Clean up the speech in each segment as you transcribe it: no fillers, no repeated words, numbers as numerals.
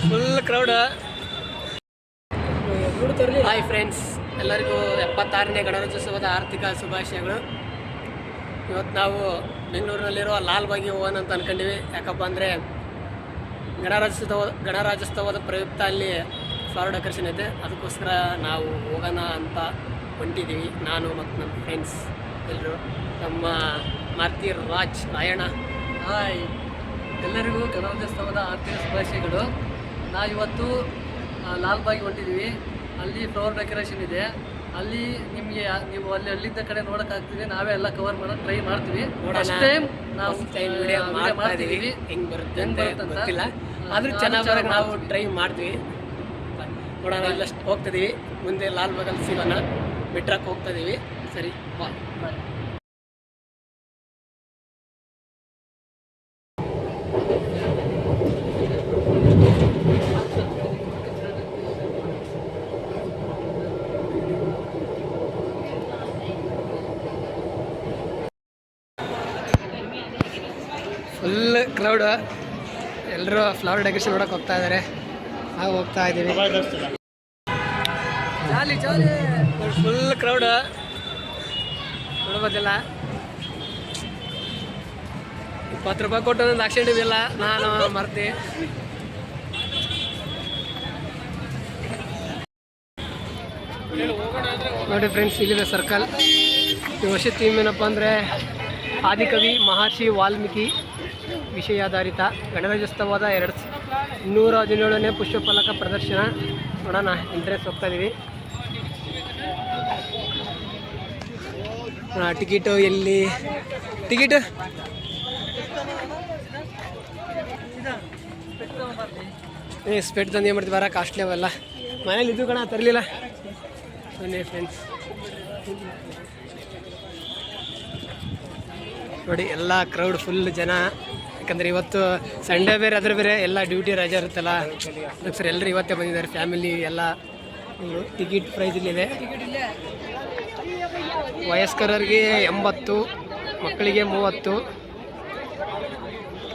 Full crowd. Hi friends, ಎಲ್ಲರಿಗೂ 76ನೇ ಗಣರಾಜ್ಯೋತ್ಸವದ ಆರ್ಥಿಕ ಶುಭಾಶಯಗಳು. ಇವತ್ತು ನಾವು ಬೆಂಗಳೂರಿನಲ್ಲಿರುವ ಲಾಲ್ಬಾಗಿಗೆ ಹೋಗೋಣ ಅಂತ ಅಂದ್ಕೊಂಡಿವಿ. ಯಾಕಪ್ಪ ಅಂದರೆ ಗಣರಾಜ್ಯೋತ್ಸವದ ಪ್ರಯುಕ್ತ ಅಲ್ಲಿ ಫ್ಲವರ್ ಡೆಕೋರೇಷನ್ ಐತೆ. ಅದಕ್ಕೋಸ್ಕರ ನಾವು ಹೋಗೋಣ ಅಂತ ಹೊಂಟಿದ್ದೀವಿ, ನಾನು ಮತ್ತು ನಮ್ಮ ಫ್ರೆಂಡ್ಸ್ ಎಲ್ಲರೂ. ನಮ್ಮ ಮಾರುತಿ ರಾಯಣ್ಣ. ಹಾಯ್, ಎಲ್ಲರಿಗೂ ಗಣರಾಜ್ಯೋತ್ಸವದ ಆರ್ಥಿಕ ಶುಭಾಶಯಗಳು. ನಾವಿವತ್ತು ಲಾಲ್ಬಾಗಿಗೆ ಹೊಂಟಿದ್ದೀವಿ. ಅಲ್ಲಿ ಫ್ಲವರ್ ಡೆಕೋರೇಷನ್ ಇದೆ. ಅಲ್ಲಿ ನಿಮಗೆ ನೀವು ಅಲ್ಲಿಂದ ಕಡೆ ನೋಡೋಕ್ಕಾಗ್ತಿದೆ. ನಾವೇ ಎಲ್ಲ ಕವರ್ ಮಾಡೋಕ್ಕೆ ಟ್ರೈ ಮಾಡ್ತೀವಿ. ಫಸ್ಟ್ ಟೈಮ್ ನಾವು ವಿಡಿಯೋ ಮಾಡ್ತಿದ್ದೀವಿ. ಹೆಂಗೆ ಬರುತ್ತೆ ಅಂತ ಗೊತ್ತಿಲ್ಲ, ಆದರೂ ಚೆನ್ನಾಗಿ ನಾವು ಟ್ರೈ ಮಾಡ್ತೀವಿ. ನೋಡೋಣ, ಇಲ್ಲಷ್ಟು ಹೋಗ್ತಿದ್ದೀವಿ. ಮುಂದೆ ಲಾಲ್ಬಾಗಲ್ಲಿ ಸಿಗೋಣ. ಬಿಟ್ರಕ್ಕೆ ಹೋಗ್ತಾ ಇದ್ದೀವಿ. ಸರಿ, ಬಾಯ್. Full crowd. ಎಲ್ಲರೂ ಫ್ಲವರ್ ಡೆಕೋರೇಷನ್ ನೋಡೋಕೆ ಹೋಗ್ತಾ ಇದ್ದಾರೆ. ನಾವು ಹೋಗ್ತಾ ಇದ್ದೀವಿ. Full crowd ನೋಡ್ಬೋದಿಲ್ಲ. 20 ರೂಪಾಯಿ ಕೊಟ್ಟು ಒಂದು ಹಾಕ್ಕೊಂಡಿದ್ದಿಲ್ಲ, ನಾನು ಮರ್ತಿ. ನೋಡಿ ಫ್ರೆಂಡ್ಸ್, ಇಲ್ಲಿದೆ ಸರ್ಕಲ್. ಈ ವರ್ಷದ ಥೀಮ್ ಏನಪ್ಪ ಅಂದರೆ ಆದಿಕವಿ ಮಹರ್ಷಿ ವಾಲ್ಮೀಕಿ ವಿಷಯಾಧಾರಿತ ಗಣರಾಜ್ಯೋತ್ಸವದ 217ನೇ ಪುಷ್ಪಫಲಕ ಪ್ರದರ್ಶನ. ನೋಡೋಣ, ಇಂಟ್ರೆಸ್ಟ್ ಹೋಗ್ತಾ ಇದ್ದೀವಿ. ಟಿಕೆಟು ಎಲ್ಲಿ? ಟಿಕೆಟ್ ಸ್ಪೆಟ್ ತಂದು ಏನು ಮಾಡ್ತೀವಿ, ಬರ ಕಾಸ್ಟ್ಲಿ ಅವೆಲ್ಲ. ಮನೇಲಿ ಇದ್ದು ಕಣ, ತರಲಿಲ್ಲ. ಬನ್ನಿ ಫ್ರೆಂಡ್ಸ್, ನೋಡಿ ಎಲ್ಲ ಕ್ರೌಡ್ ಫುಲ್ ಜನ. ಯಾಕಂದರೆ ಇವತ್ತು ಸಂಡೇ ಬೇರೆ, ಅದ್ರ ಬೇರೆ ಎಲ್ಲ ಡ್ಯೂಟಿ ರಜೆ ಇರುತ್ತಲ್ಲ. ಅದಕ್ಕೆ ಸರ್ ಎಲ್ಲರೂ ಇವತ್ತೇ ಬಂದಿದ್ದಾರೆ, ಫ್ಯಾಮಿಲಿ ಎಲ್ಲ. ಟಿಕೆಟ್ ಪ್ರೈಸ್ ಇಲ್ಲಿದೆ. ವಯಸ್ಕರಿಗೆ 80, ಮಕ್ಕಳಿಗೆ 30.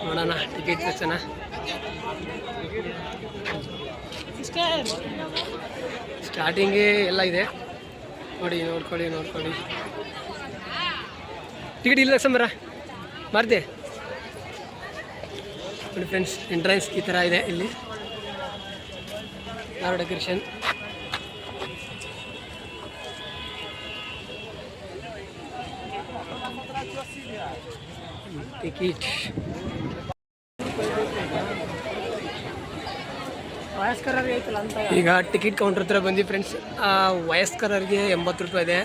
ನೋಡೋಣ ಟಿಕೆಟ್ ತಕ್ಷಣ. ಸ್ಟಾರ್ಟಿಂಗೇ ಎಲ್ಲ ಇದೆ ನೋಡಿ, ನೋಡ್ಕೊಳ್ಳಿ. ಟಿಕೆಟ್ ಇಲ್ಲ ಸಂಬರ ಮಾರ್ದೆ ನೋಡಿ ಫ್ರೆಂಡ್ಸ್. ಎಂಟ್ರೆನ್ಸ್ ಈ ಥರ ಇದೆ. ಇಲ್ಲಿ ಫ್ಲವರ್ ಡೆಕೋರೇಷನ್. ಟಿಕೆಟ್ ಈಗ ಟಿಕೆಟ್ ಕೌಂಟರ್ ಹತ್ರ ಬಂದು ಫ್ರೆಂಡ್ಸ್. ವಯಸ್ಕರಿಗೆ 80 ರೂಪಾಯಿ ಇದೆ,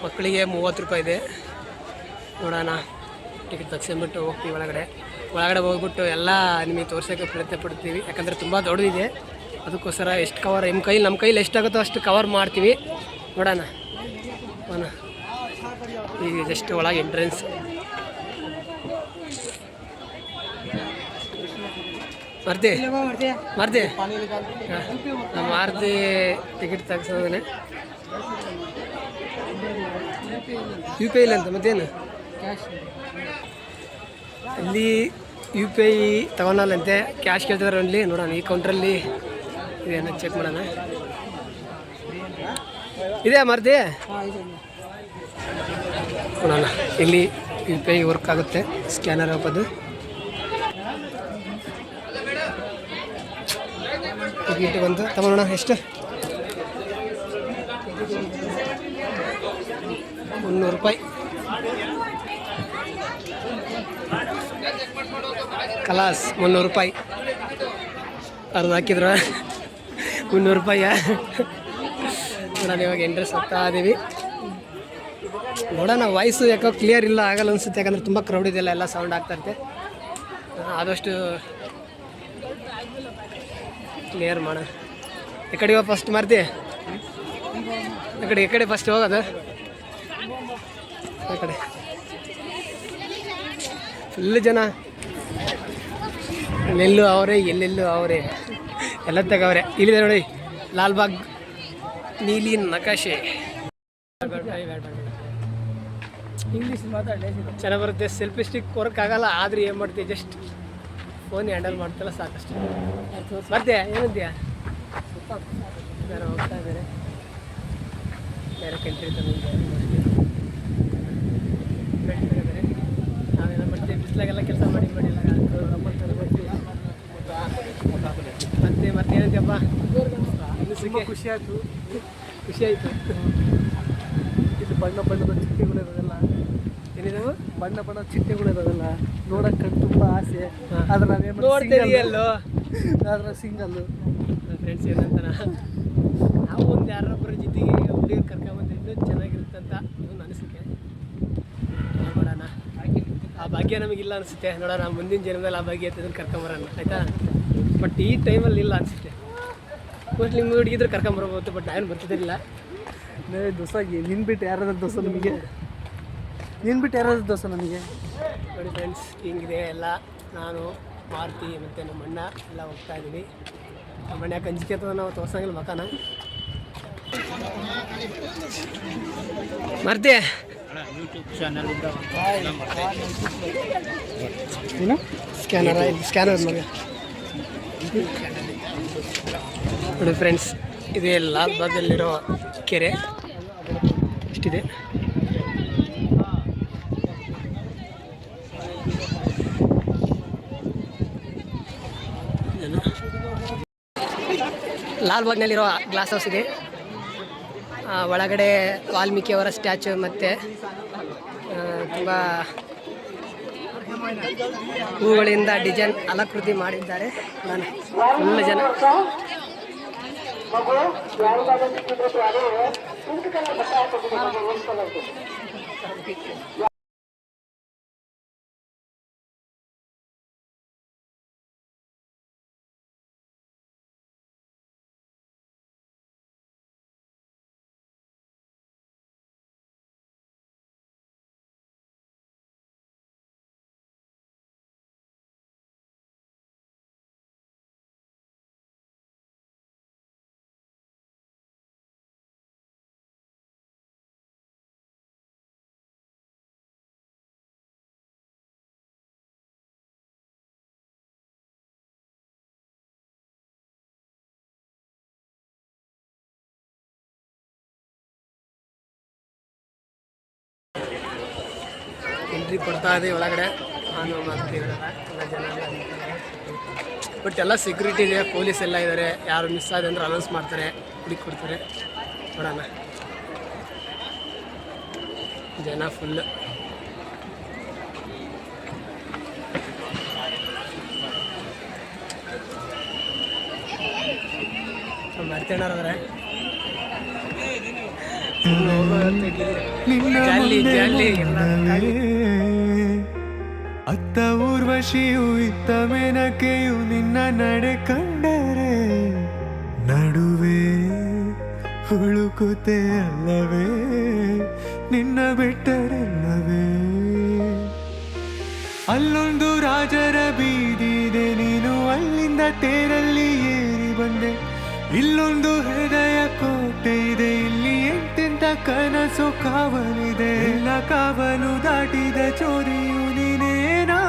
ಮಕ್ಕಳಿಗೆ 30 ರೂಪಾಯಿ ಇದೆ. ನೋಡೋಣ, ಟಿಕೆಟ್ ತಗ್ಸ್ಕೊಂಬಿಟ್ಟು ಹೋಗ್ತೀವಿ ಒಳಗಡೆ ಹೋಗ್ಬಿಟ್ಟು ಎಲ್ಲ ನಿಮಗೆ ತೋರ್ಸೋಕ್ಕೆ ಪ್ರಯತ್ನ ಪಡ್ತೀವಿ. ಯಾಕಂದರೆ ತುಂಬ ದೊಡ್ಡದಿದೆ. ಅದಕ್ಕೋಸ್ಕರ ಎಷ್ಟು ಕವರ್ ನಮ್ಮ ಕೈಲಿ ಎಷ್ಟಾಗುತ್ತೋ ಅಷ್ಟು ಕವರ್ ಮಾಡ್ತೀವಿ. ನೋಡೋಣ. ಈಗ ಜಸ್ಟ್ ಒಳಗೆ ಎಂಟ್ರೆನ್ಸ್. ಮಾರ್ತಿ ನಮ್ಮ ಮಾರ್ತಿ ಟಿಕೆಟ್ ತೆಗ್ಸೋದನೆ. UPI ಇಲ್ಲ ಅಂತ ಮತ್ತೇನು? ಅಲ್ಲಿ UPI ತಗೊಳಲ್ಲಂತೆ, ಕ್ಯಾಶ್ ಕೇಳ್ತಿದ್ದಾರೆ ಅಲ್ಲಿ. ನೋಡೋಣ ಈ ಕೌಂಟ್ರಲ್ಲಿ ಇದೇನ ಚೆಕ್ ಮಾಡೋಣ. ಇದೆ ಮಾರ್ತಿ? ನೋಡೋಣ, ಇಲ್ಲಿ UPI ವರ್ಕ್ ಆಗುತ್ತೆ. ಸ್ಕ್ಯಾನರ್ ಹಾಕೋದು. ಟಿಕೆಟ್ ಬಂತು, ತಗೊಳ್ಳೋಣ. ಎಷ್ಟು? 300 ರೂಪಾಯಿ. ಕಲಾಸ್ 300 ರೂಪಾಯಿ. ಅರ್ಧ ಹಾಕಿದ್ರ 300 ರೂಪಾಯಿಯ. ನೋಡೋಣ, ಇವಾಗ ಎಂಟ್ರೆನ್ಸ್ ಹೋಗ್ತಾ ಇದ್ದೀವಿ. ನೋಡೋಣ, ವಾಯ್ಸು ಯಾಕೋ ಕ್ಲಿಯರ್ ಇಲ್ಲ, ಆಗಲ್ಲ ಅನಿಸುತ್ತೆ. ಯಾಕಂದರೆ ತುಂಬ ಕ್ರೌಡ್ ಇದೆಯಲ್ಲ, ಎಲ್ಲ ಸೌಂಡ್ ಆಗ್ತಾ ಇರುತ್ತೆ. ಆದಷ್ಟು ಕ್ಲಿಯರ್ ಮಾಡೋಣ. ಈ ಕಡೆ ಫಸ್ಟ್ ಮಾರ್ತಿ, ಈ ಕಡೆ ಫಸ್ಟ್ ಹೋಗೋದು. ಆ ಕಡೆ ಫುಲ್ ಜನ, ಎಲ್ಲೆಲ್ಲೂ ಅವರೇ ಎಲ್ಲ ತಗವ್ರೆ. ಇಲ್ಲಿದೆ ನೋಡಿ ಲಾಲ್ಬಾಗ್ ನೀಲಿ ನಕಾಶೆ. ಇಂಗ್ಲೀಷ್ ಮಾತಾಡಲಿ ಚೆನ್ನಾಗಿ ಬರುತ್ತೆ. ಸೆಲ್ಫಿ ಸ್ಟಿಕ್ ವರ್ಕ್ ಆಗಲ್ಲ, ಆದರೆ ಏನು ಮಾಡ್ತೀವಿ, ಜಸ್ಟ್ ಫೋನ್ ಹ್ಯಾಂಡಲ್ ಮಾಡ್ತಲ್ಲ ಸಾಕಷ್ಟು. ಮತ್ತೆ ಏನಂತೀಯ? ಹೋಗ್ತಾ ಇದ್ದಾರೆ ಬೇರೆ ಕಂಟ್ರಿ ನಾವೇನೋ ಬರ್ತೀವಿ ಬಿಸಿಲಾಗೆಲ್ಲ ಕೆಲಸ ಮಾಡಿ ಮತ್ತೆ ಏನಂತೀಯಪ್ಪ? ಖುಷಿ ಆಯಿತು. ಇದು ಬಣ್ಣದ ಚಿಟ್ಟೆಗಳಿರೋದಲ್ಲ, ಏನಿದಾವು ಬಣ್ಣದ ಚಿಟ್ಟೆಗಳಿರೋದಲ್ಲ ನೋಡಕ್ಕೆ ತುಂಬ ಆಸೆ. ಆದ್ರೆ ನಾವೇನು ನೋಡ್ತೀರಿಯಲ್ಲೋ, ಆದ್ರೆ ಸಿಂಗಲ್ಲು. ನನ್ನ ಫ್ರೆಂಡ್ಸ್ ಏನಂತ ನಾವು ಒಂದು ಯಾರೊಬ್ಬರ ಜೊತೆಗೆ ಹುಡುಗಿರು ಕರ್ಕೊಂಬಂದ್ರೆ ಇನ್ನೂ ಚೆನ್ನಾಗಿರುತ್ತೆ ಅಂತ ಒಂದು ಅನಿಸಿಕೆ. ನೋಡೋಣ, ಆ ಭಾಗ್ಯ ನಮಗಿಲ್ಲ ಅನಿಸುತ್ತೆ. ನೋಡೋಣ ಮುಂದಿನ ಜನ್ಮದಲ್ಲಿ ಆ ಭಾಗ್ಯ ಇರ್ತದನ್ನು ಕರ್ಕೊಂಬರೋಣ ಆಯಿತಾ. ಬಟ್ ಈ ಟೈಮಲ್ಲಿ ಇಲ್ಲ ಅನಿಸುತ್ತೆ. ಮೋಸ್ಟ್ಲಿ ನಿಮ್ಮ ಹುಡುಗಿದ್ರು ಕರ್ಕೊಂಬರ್ಬೋದು, ಬಟ್ ನಾನು ಬರ್ತಿದ್ದಿಲ್ಲ. ದೋಸಾಗಿ ನಿನ್ನ ಬಿಟ್ಟು ಯಾರಾದ್ರೂ ದೋಸೆ ನಮಗೆ? ನಿನ್ನ ಬಿಟ್ಟು ಯಾರಾದ್ರೂ ದೋಸೆ ನನಗೆ? ನೋಡಿ ಫ್ರೆಂಡ್ಸ್, ಹಿಂಗಿದೆ ಎಲ್ಲ. ನಾನು ಮಾರುತಿ ಮತ್ತು ನಮ್ಮ ಅಣ್ಣ ಎಲ್ಲ ಹೋಗ್ತಾ ಇದ್ದೀವಿ. ನಮ್ಮ ಅಣ್ಣ ಕಂಜಿಕೆ ಅಥವಾ ನಾವು ತೋರ್ಸಂಗಿಲ್ಲ ಮಕಾನ. ಮಾರುತಿ ಯೂಟ್ಯೂಬ್ ಚಾನಲಿಂದ ಸ್ಕ್ಯಾನರ್ ಮಗ. ನೋಡಿ ಫ್ರೆಂಡ್ಸ್, ಇದೇ ಲಾಲ್ಬಾಗಲ್ಲಿರೋ ಕೆರೆ ಇಷ್ಟಿದೆ. ಲಾಲ್ಬಾಗ್ನಲ್ಲಿರೋ ಗ್ಲಾಸ್ ಹೌಸ್ ಇದೆ. ಒಳಗಡೆ ವಾಲ್ಮೀಕಿಯವರ ಸ್ಟ್ಯಾಚು ಮತ್ತು ತುಂಬ ಹೂಗಳಿಂದ ಡಿಸೈನ್ ಅಲಂಕೃತಿ ಮಾಡಿದ್ದಾರೆ. ನಾನು ಫುಲ್ ಜನ ಎಂಟ್ರಿ ಕೊಡ್ತಾ ಇದೆ ಒಳಗಡೆ. ನಾನು ಮಾಡ್ತೀವಲ್ಲ ಎಲ್ಲ ಜನ ಬಟ್ ಎಲ್ಲ ಸೆಕ್ಯೂರಿಟಿ ಇದೆ, ಪೊಲೀಸ್ ಎಲ್ಲ ಇದ್ದಾರೆ. ಯಾರು ಮಿಸ್ ಆದ ಅಂದ್ರೆ ಅನೌನ್ಸ್ ಮಾಡ್ತಾರೆ, ಹುಡುಕಿ ಕೊಡ್ತಾರೆ. ನೋಡೋಣ, ಜನ ಫುಲ್. ಮಾಡ್ತೇಣಾರವ್ರೆ ಜಾಲಿ ಜಾಲಿ ಅತ್ತ ಊರ್ವಶಿಯು ಇತ್ತ ಮೇನಕೆಯು ನಿನ್ನ ನಡೆ ಕಂಡರೆ ನಡುವೆ ಹುಳುಕುತ್ತೆ ಅಲ್ಲವೇ ನಿನ್ನ ಬಿಟ್ಟರೆಲ್ಲವೇ. ಅಲ್ಲೊಂದು ರಾಜರ ಬೀದಿದೆ, ನೀನು ಅಲ್ಲಿಂದ ತೇರಲ್ಲಿ ಏರಿ ಬಂದೆ. ಇಲ್ಲೊಂದು ಹೃದಯ ಕೋಟೆ ಇದೆ, ಇಲ್ಲಿ ಎಂತೆಂತ ಕನಸು ಕಾವಲಿದೆ. ಎಲ್ಲ ಕಾವಲು ದಾಟಿದ ಚೋರಿಯು ನೀನೇನಾ,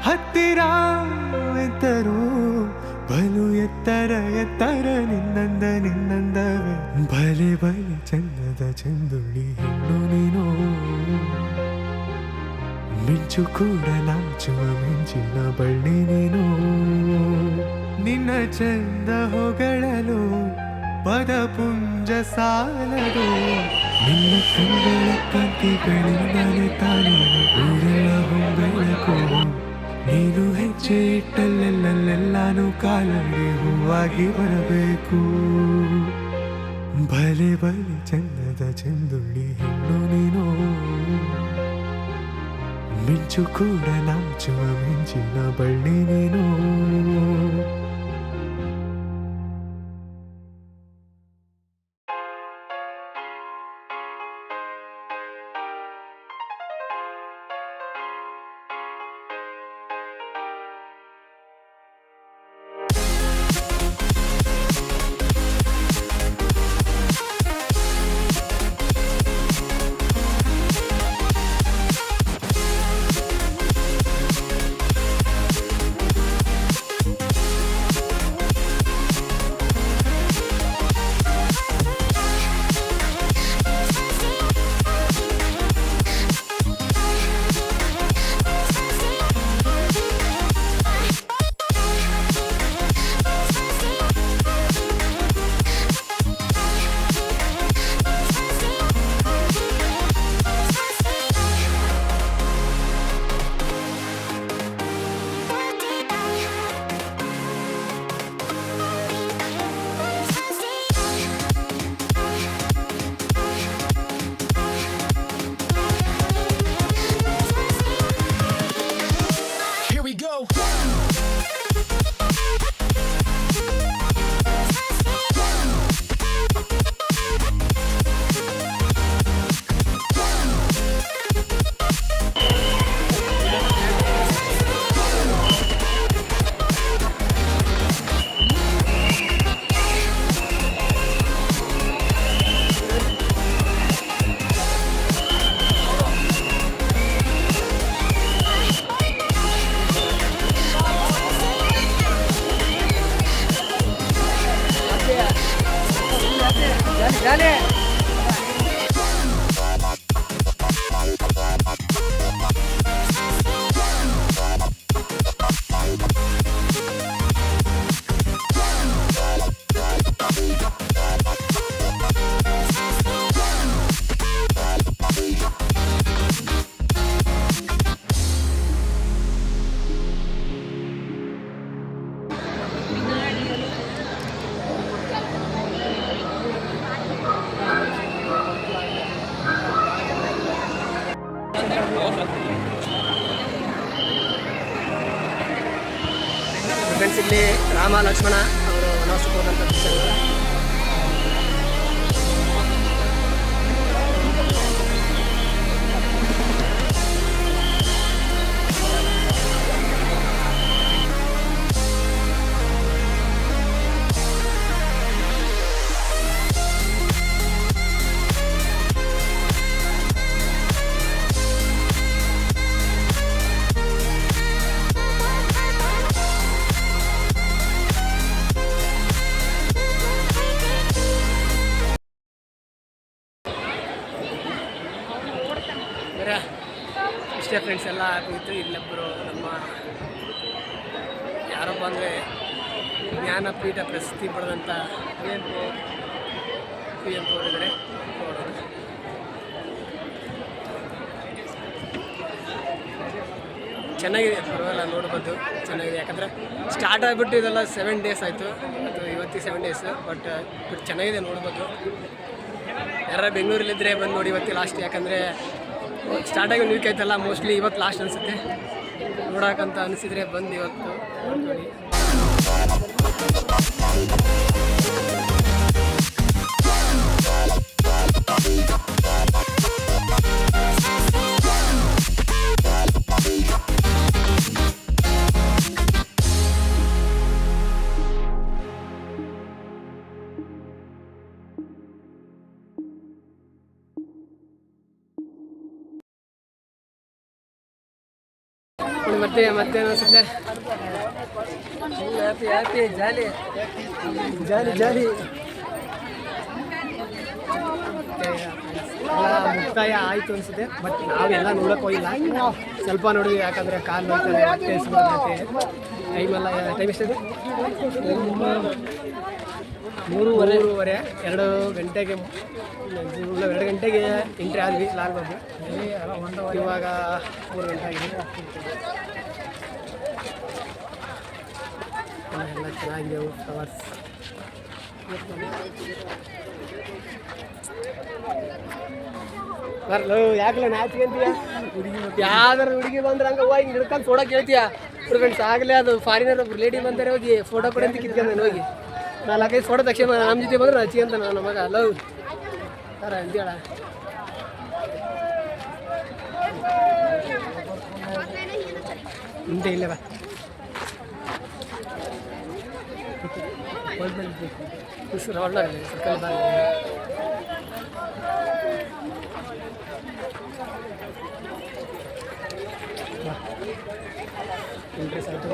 ಹತ್ತಿರ ಎತ್ತರು ಬಲು ಎತ್ತರ ಎತ್ತರ ನಿನ್ನಂದವೇ. ಬಲೆ ಬಲೆ ಚಂದದ ಚಂದುಳಿ ಹೆಣ್ಣು ನೀನು, ಮಿಂಚು ಕೂಡ ನಾಚುವ ಮಿಂಚಿನ ಬಳ್ಳಿ ನೀನು. ನಿನ್ನ ಚಂದ ಹೊಗಳಲು ಪದಪುಂಜ ಸಾಲದು, ನಿನ್ನ ಕಣ್ಣುಗಳ ಕಾಂತಿಗಳಿಂದಲೇ ತಾನೇ ಊರೆಲ್ಲ ಹೊಂಬೆಳಕು. ನೀನು ಹೆಜ್ಜೆ ಇಟ್ಟಲ್ಲೆಲ್ಲೆಲ್ಲಾನು ಕಾಲಡಿ ಹೂವಾಗಿ ಬರಬೇಕು. ಬಲೆ ಬಲೆ ಚಂದದ ಚಂದುಳ್ಳಿ ಹೆಣ್ಣು ನೀನು, ಮಿಂಚು ಕೂಡ ನಾಚುವ ಮಿಂಚಿನ ಬಳ್ಳಿ ನೀನು. ಫ್ರೆಂಡ್ಸ್ ಇಲ್ಲಿ ರಾಮ ಲಕ್ಷ್ಮಣ ಅವರು ವನವಾಸಕ್ಕೆ ಹೋದಂಥ ದೃಶ್ಯಗಳು. ಇಷ್ಟೇ ಫ್ರೆಂಡ್ಸ್ ಎಲ್ಲ ಆಗೋಯಿತು. ಇಲ್ಲೊಬ್ಬರು ನಮ್ಮ ಯಾರಪ್ಪ ಅಂದರೆ ಜ್ಞಾನಪೀಠ ಪ್ರಶಸ್ತಿ ಪಡೆದಂಥ ಕುವೆಂಪು ಅವರಿದ್ದಾರೆ. ಚೆನ್ನಾಗಿದೆ, ಪರವಾಗಿಲ್ಲ, ನೋಡ್ಬೋದು, ಚೆನ್ನಾಗಿದೆ. ಯಾಕಂದರೆ ಸ್ಟಾರ್ಟ್ ಆಗಿಬಿಟ್ಟು ಇದೆಲ್ಲ 7 days ಆಯಿತು, ಅದು ಇವತ್ತಿಗೆ 7 days. ಬಟ್ ಚೆನ್ನಾಗಿದೆ, ನೋಡ್ಬೋದು. ಯಾರು ಬೆಂಗಳೂರಲ್ಲಿದ್ದರೆ ಬಂದು ನೋಡಿ ಇವತ್ತು ಲಾಸ್ಟ್. ಯಾಕಂದರೆ ಸ್ಟಾರ್ಟಾಗಿ ವೀಕ್ ಆಯ್ತಲ್ಲ, ಮೋಸ್ಟ್ಲಿ ಇವತ್ತು ಲಾಸ್ಟ್ ಅನಿಸುತ್ತೆ. ನೋಡೋಕ್ಕಂತ ಅನಿಸಿದರೆ ಬಂದು ಇವತ್ತು ನೋಡ್ಕೊಳ್ಳಿ. ಮತ್ತೆ ಅನಿಸುತ್ತೆ ಹ್ಯಾಪಿ ಜಾಲಿ ಜಾಲಿ ಜಾಲಿ. ಮುಕ್ತಾಯ ಆಯಿತು ಅನಿಸುತ್ತೆ. ಬಟ್ ನಾವೆಲ್ಲ ನೋಡೋಕೆ ಹೋಗಿಲ್ಲ, ಸ್ವಲ್ಪ ನೋಡಿದ್ವಿ. ಯಾಕಂದರೆ ಕಾಲು ನೋಡ್ತಾರೆ, ಹೊಟ್ಟೆ ಸುಡುತ್ತೆ. ಟೈಮೆಲ್ಲ ಟೈಮ್ ಎಷ್ಟಿದೆ? 3:30 2 ಗಂಟೆಗೆ 2 ಗಂಟೆಗೆ ಎಂಟ್ರಿ ಆದ್ವಿ ಲಾಲ್ಬಾಗ್. ಇವಾಗ 3 ಗಂಟೆ ಆಗಿದೆ. ಎಲ್ಲ ಚೆನ್ನಾಗಿದೆವು ಫ್ಲವರ್ಸ್. ಬರ್ಲು ಯಾಕಲ್ಲ ನಾಚಿಕೆಂತೀಯ? ಯಾವ್ದಾರು ಹುಡುಗಿ ಬಂದ್ರೆ ಹಂಗೆ ಹೋಗಿ ಹಿಡ್ಕೊಂಡು ಫೋಟೋ ಕೇಳ್ತೀಯ? ಫ್ರೆಂಡ್ಸ್ ಆಗಲೇ ಅದು ಫಾರಿನರ್ ಒಬ್ರು ಲೇಡಿ ಬಂದರೆ ಹೋಗಿ ಫೋಟೋ ಕೊಡಿ ಅಂತ ಕಿತ್ಕೊಂಡು ಹೋಗಿ 4-5 ಫೋಟೋ ತಕ್ಷಣ ನಮ್ಮ ಜೊತೆ ಬಂದ್ರೆ ಹಚ್ಚಿಕಂತ ನನ್ನ ಮಗ ಲವ್ ಸರ ಅಂತೇಳ. ಹಿಂದೆ ಇಲ್ಲೇ ಬಾ ಖುಷಿ ಒಳ್ಳೆ ಸರ್ಕಲ್ ಬಾ. ಇಂಟ್ರೆಸ್ಟ್ ಆಯಿತು.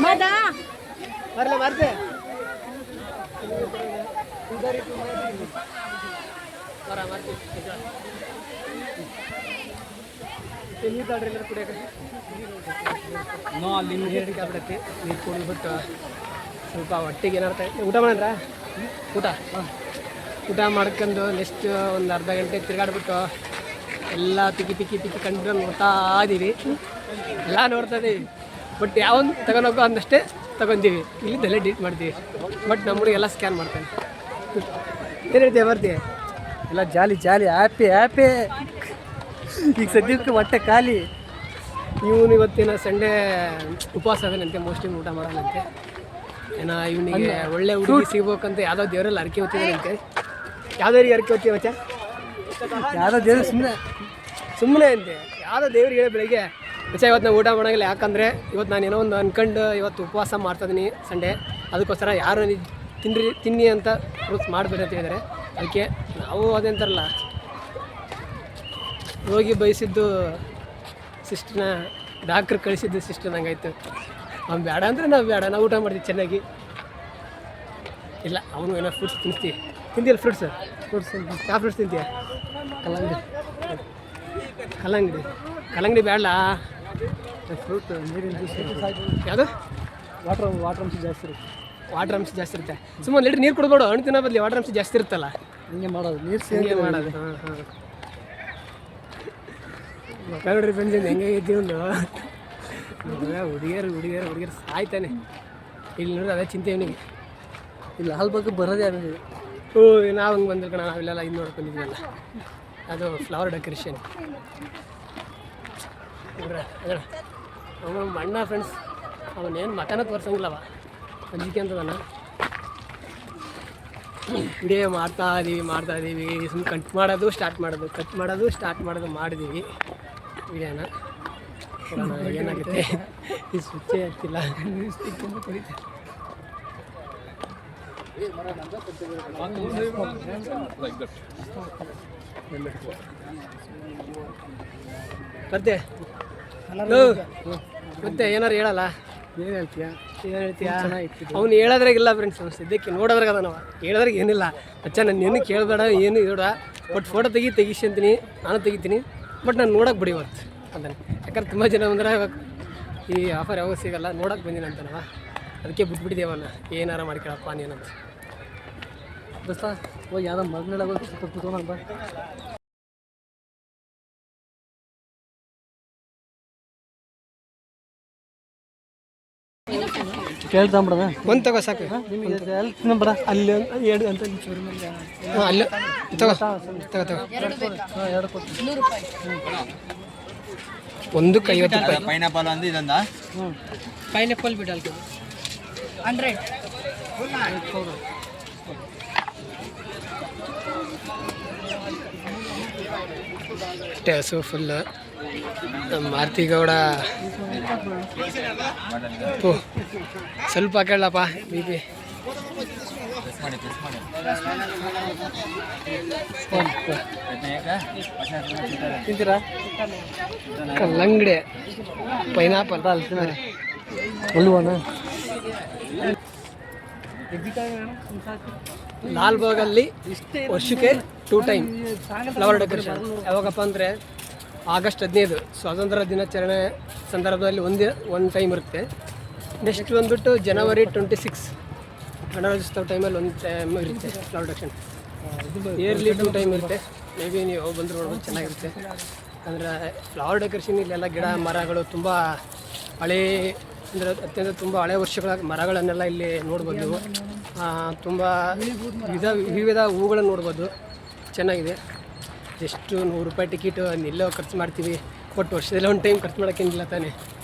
ಮತ್ತೆ ಬರೀ ಬರಲ್ಲ ಬರ್ತೆ ನೀರು ತಾಡ್ರಿ ಎಲ್ಲ ಕುಡಿಯೋಕೆ. ಅಲ್ಲಿ ನೀರು ಹಿಡಿಕೆ ಆಗ್ಬಿಡತ್ತೆ. ನೀರು ಕುಡಿದ್ಬಿಟ್ಟು ಸ್ವಲ್ಪ ಹೊಟ್ಟಿಗೆ ಏನಾರ್ತಾ ಊಟ ಮಾಡಿದ್ರಾ? ಊಟ ಮಾಡ್ಕೊಂಡು ನೆಕ್ಸ್ಟ್ ಒಂದು ಅರ್ಧ ಗಂಟೆ ತಿರುಗಾಡ್ಬಿಟ್ಟು ಎಲ್ಲ ತಿಕ್ಕಿ ಕಂಡು ನೋಡ್ತಾ ಇದ್ದೀವಿ. ಎಲ್ಲ ನೋಡ್ತಾ ಇದ್ದೀವಿ, ಬಟ್ ಯಾವೊಂದು ತಗೊಂಡೋಗೋ ಅಂದಷ್ಟೇ ತಗೊತೀವಿ. ಇಲ್ಲಿದ್ದಲ್ಲೇ ಡಿಲೀಟ್ ಮಾಡ್ತೀವಿ. ಬಟ್ ನಮ್ಮ ಹುಡುಗ ಸ್ಕ್ಯಾನ್ ಮಾಡ್ತಾನೆ. ಏನು ಹೇಳ್ತೀಯ ಬರ್ತೀವಿ? ಎಲ್ಲ ಜಾಲಿ ಹ್ಯಾಪಿ ಈಗ ಸದ್ಯಕ್ಕೆ ಹೊಟ್ಟೆ ಖಾಲಿ. ಇವನು ಇವತ್ತಿನ ಸಂಡೇ ಉಪವಾಸ ಅದನಂತೆ, ಮೋಸ್ಟ್ಲಿ ಊಟ ಮಾಡೋಣಂತೆ. ಏನೋ ಇವನಿಗೆ ಒಳ್ಳೆ ಹುಡುಗಿ ಸಿಗ್ಬೇಕಂತ ಯಾವುದೋ ದೇವರಲ್ಲಿ ಅರಕೆ ಹೊತ್ತಿದ್ದಾನಂತೆ. ಯಾವುದೋ ಅರಕೆ ಹೊತ್ತೀವಿ ಮತ್ತೆ? ಯಾವುದೋ ದೇವ್ರು ಸುಮ್ಮನೆ ಅಂತೆ. ಯಾವುದೋ ದೇವ್ರಿಗೆ ಹೇಳಿ ಬೆಳಿಗ್ಗೆ ಮತ್ತೆ ಇವತ್ತು ನಾವು ಊಟ ಮಾಡೋಂಗಿಲ್ಲ, ಯಾಕಂದರೆ ಇವತ್ತು ನಾನು ಏನೋ ಒಂದು ಅಂದ್ಕೊಂಡು ಇವತ್ತು ಉಪವಾಸ ಮಾಡ್ತಾಯಿದ್ದೀನಿ ಸಂಡೇ. ಅದಕ್ಕೋಸ್ಕರ ಯಾರು ತಿನ್ನಿ ಅಂತ ರೂಲ್ಸ್ ಮಾಡಬೇಡಿ ಅಂತ ಹೇಳಿದ್ದಾರೆ. ಅದಕ್ಕೆ ನಾವು ಅದೇಂತಾರಲ್ಲ, ರೋಗಿ ಬಯಸಿದ್ದು ಸಿಸ್ಟರ್ನ ಡಾಕ್ಟ್ರ್ ಕಳಿಸಿದ್ದು ಸಿಸ್ಟರ್ ನಂಗಾಯ್ತು. ಅವ್ನು ಬೇಡ ಅಂದರೆ ನಾವು ಬೇಡ, ನಾವು ಊಟ ಮಾಡ್ತೀವಿ ಚೆನ್ನಾಗಿ. ಇಲ್ಲ ಅವನು ಏನೋ ಫ್ರೂಟ್ಸ್ ತಿಂತೀಯಲ್ಲ? ಫ್ರೂಟ್ಸ್ ಯಾವ ಫ್ರೂಟ್ಸ್ ತಿಂತೀಯ? ಕಲ್ಲಂಗಡಿ ಬೇಡ. ಫ್ರೂಟ್ ನೀರಿನ ಯಾವುದು? ವಾಟರ್ ಅಂಶ ಜಾಸ್ತಿ ಇರುತ್ತೆ. ವಾಟರ್ ಅಂಶ ಜಾಸ್ತಿ ಇರುತ್ತೆ. ಸುಮ್ಮನೆ ಲೀಟ್ರ್ ನೀರು ಕೊಡ್ಬೇಡ, ಹಣ್ಣು ತಿನ್ನೋ ಬದಲಿ ವಾಟರ್ ಅಂಶ ಜಾಸ್ತಿ ಇರುತ್ತಲ್ಲ, ಹಿಂಗೆ ಮಾಡೋದು. ನೀರು ಹಿಂಗೆ ಮಾಡೋದು. ನೋಡ್ರಿ ಫ್ರೆಂಡ್ಸ್, ಹೆಂಗೆ ಒಂದು ಹುಡುಗಿಯರು ಸಾಯ್ತಾನೆ. ಇಲ್ಲಿ ನೋಡ್ರಿ ಅದೇ ಚಿಂತೆ ಇವನಿಗೆ. ಇಲ್ಲಿ ಹಾಲು ಬಗ್ಗೆ ಬರೋದೇ ಆಮೇಲೆ. ನಾವು ಹಂಗೆ ಬಂದ್ರೆ ಕಣ, ನಾವಿಲ್ಲೆಲ್ಲ ಇದು ನೋಡ್ಕೊಂಡಿದ್ವಲ್ಲ, ಅದು ಫ್ಲವರ್ ಡೆಕೋರೇಷನ್. ಅವನು ಅಣ್ಣ ಫ್ರೆಂಡ್ಸ್, ಅವನೇನು ಮತನ ತೋರ್ಸಂಗಿಲ್ಲವ, ಅಂಜಿಕೆ ಅಂತದನ. ವಿಡಿಯೋ ಮಾಡ್ತಾ ಇದ್ದೀವಿ. ಸುಮ್ಮನೆ ಕಟ್ ಮಾಡೋದು ಸ್ಟಾರ್ಟ್ ಮಾಡೋದು ಮಾಡಿದ್ದೀವಿ ವಿಡಿಯೋನ. ಏನಾಗುತ್ತೆ ಈ ಸ್ವಿಚ್ಚೇ ಆಗ್ತಿಲ್ಲ. ಮತ್ತೆ ಏನಾರು ಹೇಳಲ್ಲ? ಏನು ಹೇಳ್ತೀಯಾ? ಅವ್ನು ಹೇಳೋದ್ರಾಗಿಲ್ಲ ಫ್ರೆಂಡ್ಸ್, ಅವ್ನು ಸದ್ಯಕ್ಕೆ ನೋಡೋದ್ರಾಗ ಅದ. ನಾವು ಹೇಳೋದ್ರಾಗ ಏನಿಲ್ಲ. ಅಚ್ಚ ನಾನು ಏನು ಕೇಳಬೇಡ, ಏನು ಇರೋಡ, ಬಟ್ ಫೋಟೋ ತೆಗಿಸಿ ಅಂತೀನಿ, ನಾನು ತೆಗಿತೀನಿ. ಬಟ್ ನಾನು ನೋಡೋಕೆ ಬಿಡಿ ಇವತ್ತು ಅಂತಾನೆ. ಯಾಕಂದ್ರೆ ತುಂಬ ಜನ ಬಂದರೆ ಈ ಆಫರ್ ಯಾವಾಗ ಸಿಗಲ್ಲ, ನೋಡೋಕೆ ಬಂದೀನಿ ಅಂತಾನವ. ಅದಕ್ಕೆ ಬಿಟ್ಬಿಟ್ಟಿದ್ದೇವಲ್ಲ, ಏನಾರ ಮಾಡ್ಕೊಳಪ್ಪ ನೀನಂತ. ದೋಸ್ತ ಹೋಗಿ ಯಾವುದೋ ಮಗ್ನೆಲ್ಲ ಕೂತ್ಕೊಂಡು ಬಾ. ಕೇಳ್ತಾಂಬಿಡದ ಒಂದು ತಗೋ ಸಾಕು. ನಿಮ್ಗೆ ಅಲ್ಲಿ ಎರಡು ಅಂತ ಅಲ್ಲಿ ತಗೋ ಒಂದಕ್ಕೆ 50 ರೂಪಾಯಿ. ಪೈನಾಪಲ್ ಒಂದು ಇದೊಂದಾ? ಪೈನಾಪಲ್ ಬಿಡಲ್ 100. ಟೆಸು ಫುಲ್ ಮಾರುತಿಗೌಡ. ಸ್ವಲ್ಪ ಹಾಕೊಳ್ಳಪ್ಪ ಬಿ ಪಿ. ತಿಂತೀರಾ? ಕಲ್ಲಂಗಡಿ ಪೈನಾಪಲ್ ಅಲ್ವಾನ? ಲಾಲ್ಬಾಗಲ್ಲಿ ವರ್ಷಕ್ಕೆ 2 ಟೈಮ್ ಫ್ಲವರ್ ಡೆಕೋರೇಷನ್. ಯಾವಾಗಪ್ಪ ಅಂದರೆ ಆಗಸ್ಟ್ 15 ಸ್ವಾತಂತ್ರ್ಯ ದಿನಾಚರಣೆ ಸಂದರ್ಭದಲ್ಲಿ ಒಂದು ಟೈಮ್ ಇರುತ್ತೆ. ನೆಕ್ಸ್ಟ್ ಬಂದುಬಿಟ್ಟು ಜನವರಿ 26 ಗಣರಾಜ್ಯೋತ್ಸವ ಟೈಮಲ್ಲಿ ಒಂದು ಟೈಮ್ ಇರುತ್ತೆ ಫ್ಲವರ್ ಡೆಕೋರೇಷನ್. ಇಯರ್ಲಿ 2 ಟೈಮ್ ಇರುತ್ತೆ. ಮೇ ಬಿ ನೀವು ಬಂದರೂ ನೋಡ್ಬೋದು, ಚೆನ್ನಾಗಿರುತ್ತೆ. ಅಂದರೆ ಫ್ಲವರ್ ಡೆಕೋರೇಷನ್ ಇಲ್ಲೆಲ್ಲ ಗಿಡ ಮರಗಳು ತುಂಬ ಹಳೇ, ಅಂದರೆ ಅತ್ಯಂತ ತುಂಬ ಹಳೆ ವರ್ಷಗಳ ಮರಗಳನ್ನೆಲ್ಲ ಇಲ್ಲಿ ನೋಡ್ಬೋದು ನೀವು. ತುಂಬ ವಿವಿಧ ಹೂಗಳನ್ನು ನೋಡ್ಬೋದು, ಚೆನ್ನಾಗಿದೆ. ಎಷ್ಟು 100 ರೂಪಾಯಿ ಟಿಕೆಟು ಎಲ್ಲೋ ಖರ್ಚು ಮಾಡ್ತೀವಿ, ಬಟ್ ವರ್ಷದಲ್ಲಿ ಒಂದು ಟೈಮ್ ಖರ್ಚು ಮಾಡೋಕ್ಕೇನಿಲ್ಲ ತಾನೇ,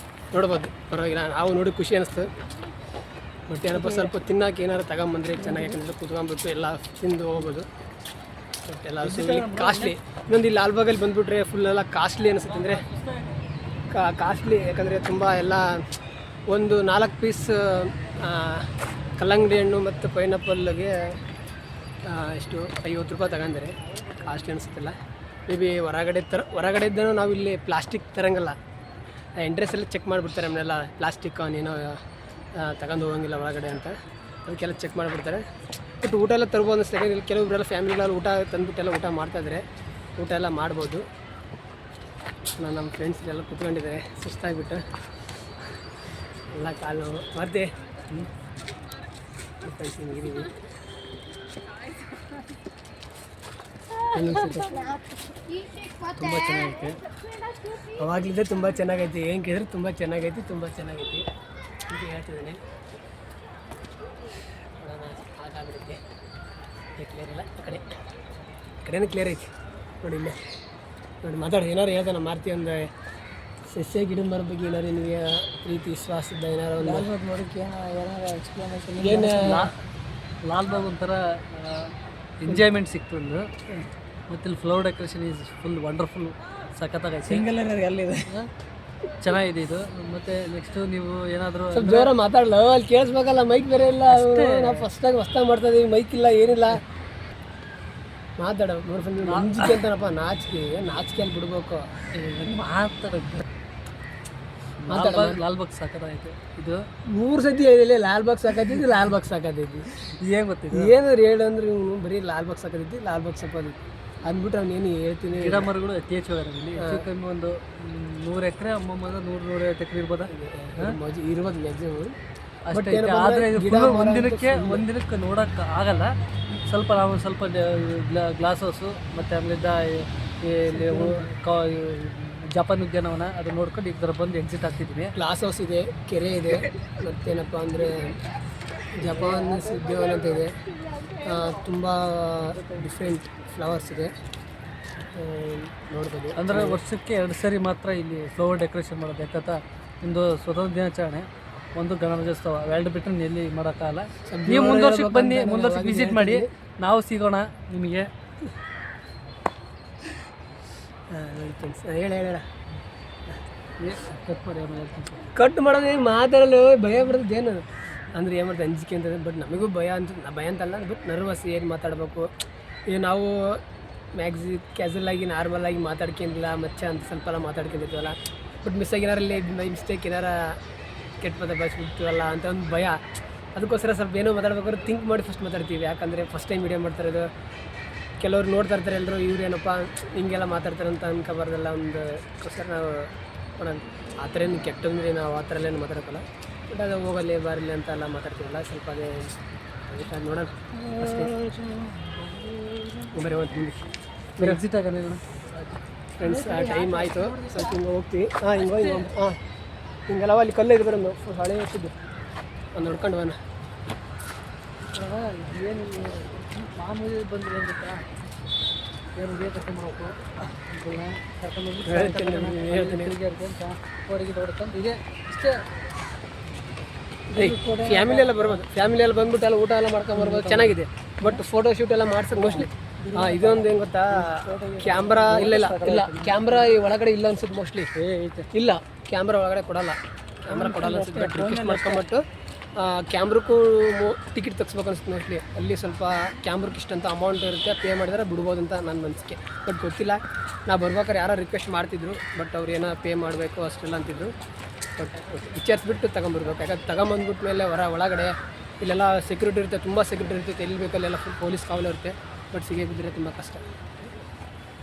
ನೋಡ್ಬೋದು, ಪರವಾಗಿಲ್ಲ. ನಾವು ನೋಡಿ ಖುಷಿ ಅನ್ನಿಸ್ತು. ಬಟ್ ಏನಪ್ಪ ಸ್ವಲ್ಪ ತಿನ್ನೋಕೆ ಏನಾರು ತಗೊಂಬಂದರೆ ಚೆನ್ನಾಗಿ, ಯಾಕಂದರೆ ಕೂತ್ಕೊಂಡ್ಬಿಟ್ಟು ಎಲ್ಲ ತಿಂದು ಹೋಗ್ಬೋದು. ಬಟ್ ಎಲ್ಲ ಕಾಸ್ಟ್ಲಿ. ಇನ್ನೊಂದು ಇಲ್ಲಿ ಲಾಲ್ಬಾಗಲ್ಲಿ ಬಂದುಬಿಟ್ರೆ ಫುಲ್ಲೆಲ್ಲ ಕಾಸ್ಟ್ಲಿ ಅನಿಸುತ್ತೆ. ಅಂದರೆ ಕಾಸ್ಟ್ಲಿ ಯಾಕಂದರೆ ತುಂಬ ಎಲ್ಲ ಒಂದು 4 ಪೀಸ್ ಕಲ್ಲಂಗಡಿ ಹಣ್ಣು ಮತ್ತು ಪೈನಾಪಲ್ಗೆ ಎಷ್ಟು 50 ರೂಪಾಯಿ ತಗೊಂಡ್ರೆ ಕಾಸ್ಟ್ಲಿ ಅನಿಸುತ್ತಿಲ್ಲ. ಮೇ ಬಿ ಹೊರಗಡೆ ಇದ್ದನೂ ನಾವು ಇಲ್ಲಿ ಪ್ಲಾಸ್ಟಿಕ್ ತರಂಗಲ್ಲ, ಎಂಟ್ರೆನ್ಸಲ್ಲಿ ಚೆಕ್ ಮಾಡಿಬಿಡ್ತಾರೆ ನಮ್ಮನ್ನೆಲ್ಲ, ಪ್ಲಾಸ್ಟಿಕ್ ಅವನೇನೋ ತಗೊಂಡು ಹೋಗಂಗಿಲ್ಲ ಒಳಗಡೆ ಅಂತ, ಅದಕ್ಕೆಲ್ಲ ಚೆಕ್ ಮಾಡಿಬಿಡ್ತಾರೆ. ಬಟ್ ಊಟ ಎಲ್ಲ ತರ್ಬೋದು ಅನಿಸ್ತದೆ. ಇಲ್ಲಿ ಕೆಲವೊಬ್ಬರೆಲ್ಲ ಫ್ಯಾಮಿಲಿಗಳಲ್ಲಿ ಊಟ ತಂದುಬಿಟ್ಟೆಲ್ಲ ಊಟ ಮಾಡ್ತಾಯಿದ್ರೆ ಊಟ ಎಲ್ಲ ಮಾಡ್ಬೋದು. ನಮ್ಮ ಫ್ರೆಂಡ್ಸ್ಗೆಲ್ಲ ಕೂತ್ಕೊಂಡಿದ್ದಾರೆ ಸುಸ್ತಾಗಿಬಿಟ್ಟು, ಎಲ್ಲ ಕಾಲು ಮತ್ತೆ ಫ್ರೆಂಡ್ಸ್ ಹಿಂಗಿದ್ದೀವಿ. ತುಂಬ ಚೆನ್ನಾಗೈತೆ. ಅವಾಗಲಿದ್ದೆ ತುಂಬ ಚೆನ್ನಾಗೈತಿ, ಏನು ಕೇಳಿದ್ರೆ ತುಂಬ ಚೆನ್ನಾಗೈತಿ ಅಂತ ಹೇಳ್ತಿದ್ದಾನೆ. ನೋಡೋಣ ಆಗಾಗ್ಬಿಡುತ್ತೆ. ಕ್ಲಿಯರ್ ಇಲ್ಲ, ಆ ಕಡೆನೂ ಕ್ಲಿಯರ್ ಐತಿ ನೋಡಿ. ಇಲ್ಲೇ ನೋಡಿ ಮಾತಾಡಿ ಏನಾರು ಹೇಳ್ತಾನೆ ಮಾರ್ತಿ. ಒಂದು ಸಸ್ಯ ಗಿಡದ ಮರ ಬಗ್ಗೆ ಏನಾರು ನಿಮಗೆ ಪ್ರೀತಿ ವಿಶ್ವಾಸದ ಏನಾರು ಒಂದು ನೋಡೋಕ್ಕೆ ಏನಾರು ಎಕ್ಸ್ಪ್ಲನೇಷನ್ ಏನು ಲಾಲ್ಬಾಗ್ ಒಂಥರ ಎಂಜಾಯ್ಮೆಂಟ್ ಸಿಕ್ತು ಒಂದು. ಮತ್ತು ಇಲ್ಲಿ flower decoration is full wonderful, ಸಖತ್ತಾಗೈತೆ, ಸಿಂಗಲ್ ಅಲ್ಲಿದೆ, ಚೆನ್ನಾಗಿದೆ ಇದು. ಮತ್ತು ನೆಕ್ಸ್ಟು ನೀವು ಏನಾದರೂ ಸ್ವಲ್ಪ ಜೋರ ಮಾತಾಡಲ್ಲ, ಅಲ್ಲಿ ಕೇಳಿಸ್ಬೇಕಲ್ಲ, ಮೈಕ್ ಬೇರೆ ಇಲ್ಲ. ನಾವು ಫಸ್ಟಾಗಿ ಹೊಸ್ದಾಗಿ ಮಾಡ್ತಾ ಇದೀವಿ, ಮೈಕ್ ಇಲ್ಲ ಏನಿಲ್ಲ. ಮಾತಾಡ ನೋಡ್ಕೊಂಡು ನೀವು ಅಂಜಿಕೆ ಅಂತಾನಪ್ಪ, ನಾಚಿಕೆ ಅಲ್ಲಿ ಬಿಡ್ಬೇಕು. ಲಾಲ್ಬಾಗ್ ಸಾಕತ್ತೈತೆ ಇದು. 3 ಸತಿ ಹೇಳಿಲ್ಲ ಲಾಲ್ಬಾಗ್ ಸಾಕತ್ತೈತಿ, ಏನು ಗೊತ್ತಿದೆ ಏನಾದ್ರು ಹೇಳು ಅಂದ್ರೆ ಇವ್ನು ಬರೀ ಲಾಲ್ಬಾಗ್ ಸಾಕತ್ತೈತಿ ಅಂದ್ಬಿಟ್ಟು ಅವ್ನೇನು ಹೇಳ್ತೀನಿ. ಗಿಡ ಮರಗಳು ಅತಿ ಹೆಚ್ಚು ಇಲ್ಲಿ ಹೆಚ್ಚು ಕಮ್ಮಿ ಒಂದು 100 ಎಕರೆ, ಅಮ್ಮಮ್ಮ 100-150 ಎಕರೆ ಇರ್ಬೋದಾ ಇರ್ಬೋದು ಮ್ಯಾಕ್ಸಿಮಮ್. ಅಷ್ಟೇ. ಆದರೆ ಒಂದಿನಕ್ಕೆ ನೋಡೋಕ್ಕೆ ಆಗಲ್ಲ. ನಾವು ಸ್ವಲ್ಪ ಗ್ಲಾಸ್ ಹೌಸು ಮತ್ತು ಆಮೇಲಿಂದ ಇಲ್ಲಿ ಜಪಾನ್ ಉದ್ಯಾನವನ ಅದು ನೋಡ್ಕೊಂಡು ಈಗ ಬಂದು ಎಕ್ಸಿಟ್ ಆಗ್ತಿದ್ದೀನಿ. ಗ್ಲಾಸ್ ಹೌಸ್ ಇದೆ, ಕೆರೆ ಇದೆ, ಮತ್ತೇನಪ್ಪ ಅಂದರೆ ಜಪಾನ್ ಉದ್ಯಾನವನ ಅಂತ ಇದೆ. ತುಂಬ ಡಿಫ್ರೆಂಟ್ ಫ್ಲವರ್ಸ್ ಇದೆ, ನೋಡ್ಬೋದು. ಅಂದರೆ ವರ್ಷಕ್ಕೆ 2 ಸರಿ ಮಾತ್ರ ಇಲ್ಲಿ ಫ್ಲವರ್ ಡೆಕೋರೇಷನ್ ಮಾಡೋದು. ಯಾಕಂತ ಒಂದು ಸ್ವತಂತ್ರ ದಿನಾಚರಣೆ, ಒಂದು ಗಣರಾಜ್ಯೋತ್ಸವ, ಎರಡು ಬಿಟ್ಟರೆ ಎಲ್ಲಿ ಮಾಡೋಕ್ಕಾಗಲ್ಲ. ನೀವು ಮುಂದೆ ವರ್ಷಕ್ಕೆ ಬನ್ನಿ, ಮುಂದೆ ವರ್ಷಕ್ಕೆ ವಿಸಿಟ್ ಮಾಡಿ, ನಾವು ಸಿಗೋಣ ನಿಮಗೆ. ಹೇಳ ಕಟ್ ಮಾಡಿ ಕಟ್ ಮಾಡೋದು ಏನು ಮಾತಾಡಲು ಭಯ ಬರೋದೇನು ಅಂದರೆ ಏನು ಮಾಡ್ತಾರೆ ಅಂಜಿಕೆ ಅಂತಂದ್ರೆ. ಬಟ್ ನಮಗೂ ಭಯ ಅಂತಲ್ಲ, ಬಟ್ ನರ್ವಸ್, ಏನು ಮಾತಾಡಬೇಕು. ಈಗ ನಾವು ಕ್ಯಾಸುವಲಾಗಿ ನಾರ್ಮಲಾಗಿ ಮಾತಾಡ್ಕೊಂಡಿಲ್ಲ ಮಚ್ಚ ಅಂತ ಸ್ವಲ್ಪ ಎಲ್ಲ ಮಾತಾಡ್ಕೊಂಡಿರ್ತೀವಲ್ಲ. ಬಟ್ ಮಿಸ್ಸಾಗಿ ಏನಾರಲ್ಲಿ ಮಿಸ್ಟೇಕ್ ಏನಾರ ಕೆಟ್ಟ ಪದ ಬಳಸ್ಬಿಡ್ತೀವಲ್ಲ ಅಂತ ಒಂದು ಭಯ. ಅದಕ್ಕೋಸ್ಕರ ಸ್ವಲ್ಪ ಏನೋ ಮಾತಾಡ್ಬೇಕಾದ್ರೆ ಥಿಂಕ್ ಮಾಡಿ ಫಸ್ಟ್ ಮಾತಾಡ್ತೀವಿ. ಯಾಕಂದರೆ ಫಸ್ಟ್ ಟೈಮ್ ವೀಡಿಯೋ ಮಾಡ್ತಾಯಿರೋದು, ಕೆಲವ್ರು ನೋಡ್ತಾ ಇರ್ತಾರೆ, ಎಲ್ಲರೂ ಇವ್ರೇನಪ್ಪ ಹಿಂಗೆಲ್ಲ ಮಾತಾಡ್ತಾರೆ ಅಂತ ಅನ್ಕೋಬಾರ್ದಲ್ಲ. ಒಂದಕ್ಕೋಸ್ಕರ ನಾವು ನೋಡೋಣ. ಆ ಥರ ಏನು ಕೆಟ್ಟಂದ್ರೆ ನಾವು ಆ ಥರ ಎಲ್ಲ ಏನು ಮಾತಾಡೋಕ್ಕಲ್ಲ. ಬಟ್ ಅದು ಹೋಗಲಿ ಬರಲಿ ಅಂತ ಎಲ್ಲ ಮಾತಾಡ್ತೀವಲ್ಲ, ಸ್ವಲ್ಪ ಅದೇ ನೋಡೋಣ ಅಷ್ಟೇ. ಬರೀ ಒಂದು ಎಕ್ಸಿಟ್ ಆಗೋಣ ಫ್ರೆಂಡ್ಸ್. ಟೈಮ್ ಆಯಿತು, ಸ್ವಲ್ಪ ಹಿಂಗೆ ಹೋಗ್ತೀವಿ. ಹಿಂಗೆಲ್ಲ ಅಲ್ಲಿ ಕಲ್ಲು ಇದೆ ಬರೋದು, ಹಳೆ ವರ್ಷದ್ದು ಒಂದು ನೋಡ್ಕೊಂಡು ಬರೋಣ. ಏನು ಮಾಮೂಲಿ ಬಂದರೆ ಏನು ಗೊತ್ತಾ, ಏನು ಬೇಕು ಮಾಡಬೇಕು ಹೇಳ್ತೀನಿ. ಹೊರಗೆ ಹೊಡ್ಕೊಂಡು ಇದೆ ಇಷ್ಟೇ. ಫ್ಯಾಮಿಲಿಯೆಲ್ಲ ಬರ್ಬೋದು, ಫ್ಯಾಮಿಲಿಯೆಲ್ಲ ಬಂದ್ಬಿಟ್ಟು ಎಲ್ಲ ಊಟ ಎಲ್ಲ ಮಾಡ್ಕೊಂಬರ್ಬೋದು, ಚೆನ್ನಾಗಿದೆ. ಬಟ್ ಫೋಟೋ ಶೂಟ್ ಎಲ್ಲ ಮಾಡ್ಸೋದು ಮೋಸ್ಟ್ಲಿ ಇದೊಂದು ಏನು ಗೊತ್ತಾ, ಕ್ಯಾಮ್ರಾ ಇಲ್ಲ ಕ್ಯಾಮ್ರಾ ಈ ಒಳಗಡೆ ಇಲ್ಲ ಅನ್ಸುತ್ತೆ ಮೋಸ್ಟ್ಲಿ. ಇಲ್ಲ, ಕ್ಯಾಮ್ರಾ ಒಳಗಡೆ ಕೊಡಲ್ಲ ಅನ್ಸುತ್ತೆ. ಬಟ್ ರಿಕ್ವೆಸ್ಟ್ ಮಾಡ್ಕೊಂಬಿಟ್ಟು ಕ್ಯಾಮ್ರಕ್ಕೂ ಟಿಕೆಟ್ ತೆಗಿಸ್ಬೇಕು ಅನ್ಸುತ್ತೆ ಮೋಸ್ಟ್ಲಿ. ಅಲ್ಲಿ ಸ್ವಲ್ಪ ಕ್ಯಾಮ್ರಕ್ಕೆ ಇಷ್ಟಂತ ಅಮೌಂಟ್ ಇರುತ್ತೆ, ಪೇ ಮಾಡಿದ್ರೆ ಬಿಡ್ಬೋದು ಅಂತ ನನ್ನ ಮನಸ್ಸಿಗೆ. ಬಟ್ ಗೊತ್ತಿಲ್ಲ, ನಾವು ಬರ್ಬೇಕಾದ್ರೆ ಯಾರೋ ರಿಕ್ವೆಸ್ಟ್ ಮಾಡ್ತಿದ್ರು, ಬಟ್ ಅವ್ರು ಏನೋ ಪೇ ಮಾಡಬೇಕು ಅಷ್ಟೆಲ್ಲ ಅಂತಿದ್ರು. ಬಟ್ ವಿಚಾರಿಸ್ಬಿಟ್ಟು ತಗೊಂಬರ್ಬೇಕು. ಯಾಕಂದ್ರೆ ತಗೊಂಬಂದ್ಬಿಟ್ಟು ಮೇಲೆ ಒಳಗಡೆ ಇಲ್ಲೆಲ್ಲ ಸೆಕ್ಯೂರಿಟಿ ಇರುತ್ತೆ, ತುಂಬ ಸೆಕ್ಯೂರಿಟಿ ಇರುತ್ತೆ. ಎಲ್ಲಿ ಬೇಕಲ್ಲೆಲ್ಲ ಫುಲ್ ಪೊಲೀಸ್ ಕಾವಲು ಇರುತ್ತೆ. ಬಟ್ ಸಿಗೇ ಬಿದ್ದರೆ ತುಂಬ ಕಷ್ಟ.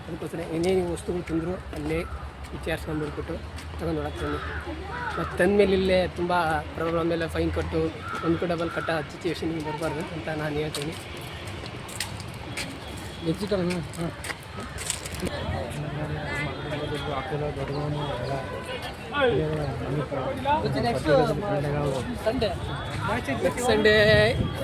ಅದಕ್ಕೋಸ್ಕರ ಏನೇನು ವಸ್ತುಗಳು ತಿಂದರು ಅಲ್ಲೇ ವಿಚಾರಿಸ್ಕೊಂಡ್ಬಿಟ್ಬಿಟ್ಟು ತಗೊಂಡು ನೋಡೋಕ್ಕೆ ಮತ್ತು ತಂದಮೇಲೆ ಇಲ್ಲೇ ತುಂಬ ಪ್ರಾಬ್ಲಮ್ ಮೇಲೆ ಫೈನ್ ಕೊಟ್ಟು ಡಬಲ್ ಕಟ್ಟ ಸಿಚುವೇಶನ್ ಬರಬಾರ್ದು ಅಂತ ನಾನು ಹೇಳ್ತೀನಿ. ಎಕ್ಸಿಟ್ ನೆಕ್ಸ್ಟ್ ಸಂಡೇ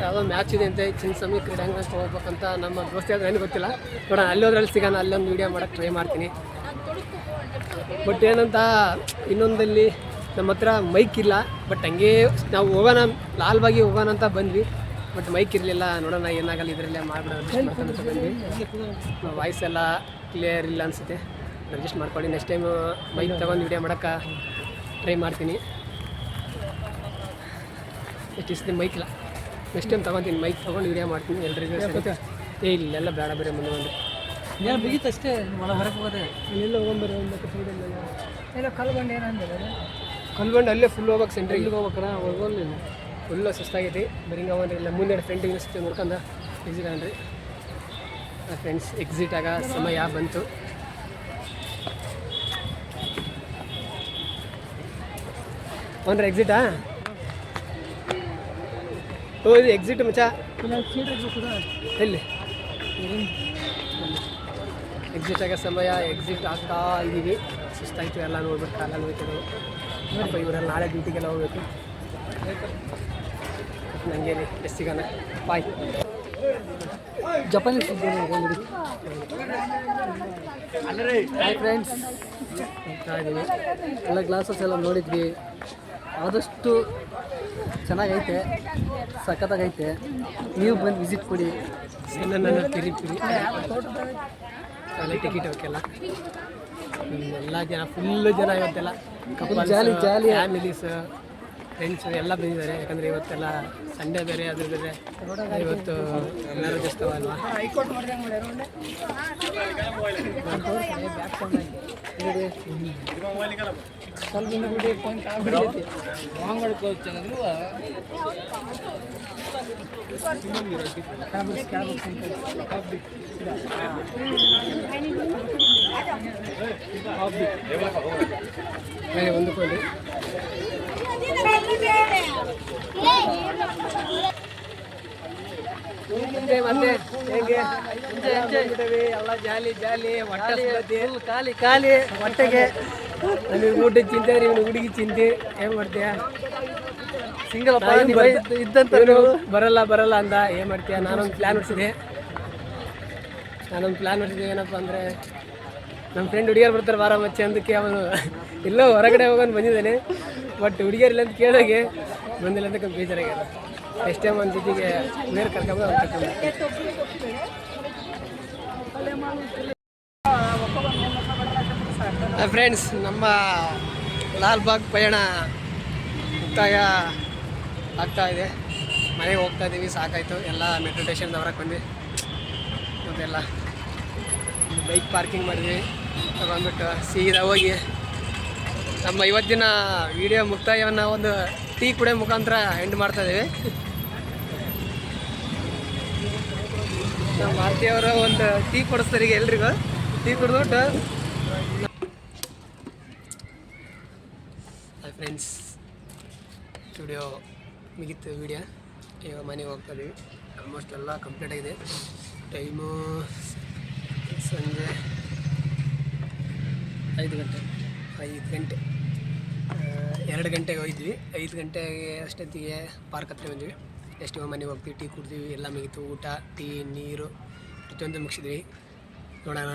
ಯಾವುದೋ ಮ್ಯಾಚ್ ಇದೆ ಅಂತೆ, ಚಿನ್ನಸ್ವಾಮಿ ಕ್ರೀಡಾಂಗಣಕ್ಕೆ ಹೋಗ್ಬೇಕಂತ ನಮ್ಮ ದೋಸ್ತಿ ಆದರೆ ನನಗೆ ಗೊತ್ತಿಲ್ಲ. ನೋಡೋಣ, ಅಲ್ಲೋದ್ರಲ್ಲಿ ಸಿಗೋಣ, ಅಲ್ಲೊಂದು ವೀಡಿಯೋ ಮಾಡೋಕ್ಕೆ ಟ್ರೈ ಮಾಡ್ತೀನಿ. ಬಟ್ ಏನಂತ ಇನ್ನೊಂದಲ್ಲಿ ನಮ್ಮ ಹತ್ರ ಮೈಕ್ ಇಲ್ಲ. ಬಟ್ ಹಂಗೆ ನಾವು ಹೋಗೋಣ, ಲಾಲ್ಬಾಗಿ ಹೋಗೋಣ ಅಂತ ಬಂದ್ವಿ. ಬಟ್ ಮೈಕ್ ಇರಲಿಲ್ಲ. ನೋಡೋಣ ಏನಾಗಲ್ಲ, ಇದರಲ್ಲೇ ಮಾಡ್ಬಿಡೋಣ ಬಂದ್ವಿ. ವಾಯ್ಸ್ ಎಲ್ಲ ಕ್ಲಿಯರ್ ಇಲ್ಲ ಅನಿಸುತ್ತೆ, ಅಡ್ಜಸ್ಟ್ ಮಾಡ್ಕೊಳ್ಳಿ. ನೆಕ್ಸ್ಟ್ ಟೈಮು ಮೈಕ್ ತೊಗೊಂಡು ವೀಡಿಯೋ ಮಾಡೋಕ್ಕೆ ಟ್ರೈ ಮಾಡ್ತೀನಿ. ಎಷ್ಟು ಮೈಕ್ ಇಲ್ಲ, ನೆಕ್ಸ್ಟ್ ಟೈಮ್ ತೊಗೊತೀನಿ, ಮೈಕ್ ತೊಗೊಂಡು ವೀಡಿಯೋ ಮಾಡ್ತೀನಿ ಎಲ್ರಿಗೂ. ಇಲ್ಲೆಲ್ಲ ಬೇಡ ಬೇರೆ ಮುಂದೆ ಒಂದು ಏನು ಬಿಗಿತ್ತು ಅಷ್ಟೇ, ಒಳ ಹೊರಗೆ ಹೋಗೋದೆ. ಇಲ್ಲೆಲ್ಲ ಹೋಗ್ಬರ್ರಿ, ಒಂದು ಸೈಡಲ್ಲೆಲ್ಲ ಎಲ್ಲ ಕಲ್ಬಂಡು ಏನಂದ್ರೆ ಕಲ್ಬಂಡು ಅಲ್ಲೇ ಫುಲ್ ಹೋಗ್ಬೇಕು, ಸೆಂಟ್ರಿಗೆ ಹೋಗ್ಬೇಕಲ್ಲ, ಹೋಗೋಲ್ಲ. ಫುಲ್ಲು ಸುಸ್ತಾಗೈತಿ. ಬರಿಂಗ ಅವನ್ರಿ ಇಲ್ಲ ಮುಂದೆ ಫ್ರೆಂಡಿಗೆ ಅನಿಸುತ್ತೆ ನೋಡ್ಕೊಂಡು ಎಕ್ಸಿಟ್ ಅನ್ರಿ. ಫ್ರೆಂಡ್ಸ್ ಎಕ್ಸಿಟ್ ಆಗ ಸಮಯ ಬಂತು. ಅಂದ್ರೆ ಎಕ್ಸಿಟಾ ಓ ಇದು ಎಕ್ಸಿಟ್ ಮಚ್ಚ ಎಲ್ಲಿ ಎಕ್ಸಿಟ್ ಆಗೋ ಸಮಯ ಎಕ್ಸಿಟ್ ಆಗ್ತಾ ಇದ್ದೀವಿ. ಸುಸ್ತಾಯಿತು ಎಲ್ಲ ನೋಡ್ಬಿಟ್ಟು ಕಾಲಲ್ಲಿ ಹೋಗ್ತದೆ. ಅಪ್ಪ ಇವರೆಲ್ಲ ನಾಳೆ ಡ್ಯೂಟಿಗೆಲ್ಲ ಹೋಗ್ಬೇಕು. ನನಗೆ ಎಷ್ಟು ಸಿಗೋಣ ಬಾಯ್. ಜಪಾನೀಸ್ ಹಾಯ್ ಫ್ರೆಂಡ್ಸ್, ಹೋಗ್ತಾ ಇದ್ದೀವಿ. ಎಲ್ಲ ಗ್ಲಾಸಸ್ ಎಲ್ಲ ನೋಡಿದ್ವಿ. ಆದಷ್ಟು ಚೆನ್ನಾಗೈತೆ, ಸಖತ್ತಾಗೈತೆ. ನೀವು ಬಂದು ವಿಸಿಟ್ ಕೊಡಿ. ನನ್ನ ಪಿರಿ ಎಲ್ಲ ಟಿಕೆಟ್ ಅವಕ್ಕೆಲ್ಲ ಎಲ್ಲ ಜನ ಫುಲ್ಲು ಜನ ಇವತ್ತೆಲ್ಲ ಜಾಲಿ ಜಾಲಿ ಫ್ಯಾಮಿಲೀಸ್ ಫ್ರೆಂಡ್ಸು ಎಲ್ಲ ಬಂದಿದ್ದಾರೆ. ಯಾಕಂದರೆ ಇವತ್ತೆಲ್ಲ ಸಂಡೇ ಬೇರೆ ಅದ್ರ ಬೇರೆ ಇವತ್ತು ಎಲ್ಲರೂ ಜಸ್ತವ ಅಲ್ವಾ. ಹೊಂದಿಕೊಂಡು ಮತ್ತೆ ಹೇಗೆ ಎಲ್ಲ ಜಾಲಿ ಜಾಲಿ ಹೊಟ್ಟೆ ಖಾಲಿ ಖಾಲಿ ಹೊಟ್ಟೆಗೆ. ನನಗೆ ಊಟದ ಚಿಂತೆ, ನೀವು ಹುಡುಗಿ ಚಿಂತೆ. ಏನು ಮಾಡ್ತೀಯ? ಸಿಂಗಲ್ ಇದ್ದಂತ ಬರಲ್ಲ ಅಂದ. ಏನು ಮಾಡ್ತೀಯ? ನಾನೊಂದು ಪ್ಲ್ಯಾನ್ ಹೊಡಿಸಿದೆ. ಏನಪ್ಪ ಅಂದರೆ ನಮ್ಮ ಫ್ರೆಂಡ್ ಹುಡುಗಿಯರು ಬರ್ತಾರೆ ವಾರ ಮಚ್ಚೆ ಅಂದಕ್ಕೆ ಅವನು ಎಲ್ಲೋ ಹೊರಗಡೆ ಹೋಗೋನು ಬಂದಿದ್ದಾನೆ. ಬಟ್ ಹುಡುಗಿಯರಿಲ್ಲ ಅಂತ ಕೇಳೋಗೆ ಬಂದಿಲ್ಲ ಅಂತ ಬೇಜಾರಾಗ್ಯಾರ. ನೆಕ್ಸ್ಟ್ ಟೈಮ್ ಒಂದು ಜೊತೆಗೆ ಬೇರೆ ಕರ್ಕೊಂಡು ಫ್ರೆಂಡ್ಸ್, ನಮ್ಮ ಲಾಲ್ಬಾಗ್ ಪಯಣ ಮುಕ್ತಾಯ ಆಗ್ತಾ ಇದೆ. ಮನೆಗೆ ಹೋಗ್ತಾ ಇದ್ದೀವಿ. ಸಾಕಾಯಿತು. ಎಲ್ಲ ಮೆಟ್ರೋ ಸ್ಟೇಷನ್ದ ಹೊರಗೆ ಬಂದ್ವಿ. ಮತ್ತೆಲ್ಲ ಬೈಕ್ ಪಾರ್ಕಿಂಗ್ ಮಾಡಿದ್ವಿ. ತಗೊಂಡ್ಬಿಟ್ಟು ಸೀದಾ ಹೋಗಿ ನಮ್ಮ ಇವತ್ತಿನ ವಿಡಿಯೋ ಮುಕ್ತಾಯವನ್ನು ಒಂದು ಟೀ ಕುಡಿಯೋ ಮುಖಾಂತರ ಎಂಡ್ ಮಾಡ್ತಾಯಿದ್ದೀವಿ. ನಮ್ಮ ಮಾರುತಿಯವರು ಒಂದು ಟೀ ಕೊಡಿಸ್ತಾರೆ ಈಗ ಎಲ್ರಿಗೂ. ಟೀ ಕುಡಿದ್ಬಿಟ್ಟು ಫ್ರೆಂಡ್ಸ್ ಸ್ಟುಡಿಯೋ ಮುಗೀತು ವಿಡಿಯೋ. ಈಗ ಮನೆಗೆ ಹೋಗ್ತಾ ಇದ್ದೀವಿ. ಆಲ್ಮೋಸ್ಟ್ ಎಲ್ಲ ಕಂಪ್ಲೀಟ್ ಆಗಿದೆ. ಟೈಮು ಸಂಜೆ 5 ಗಂಟೆ 2 ಗಂಟೆಗೆ ಹೋಗಿದ್ವಿ. 5 ಗಂಟೆಗೆ ಅಷ್ಟೊತ್ತಿಗೆ ಪಾರ್ಕ್ ಹತ್ರ ಬಂದ್ವಿ. ಎಷ್ಟು ಮನೆಗೆ ಹೋಗ್ತೀವಿ, ಟೀ ಕುಡ್ತೀವಿ, ಎಲ್ಲ ಮುಗೀತು. ಊಟ, ಟೀ, ನೀರು ಪ್ರತಿಯೊಂದು ಮುಗಿಸಿದ್ವಿ. ನೋಡೋಣ,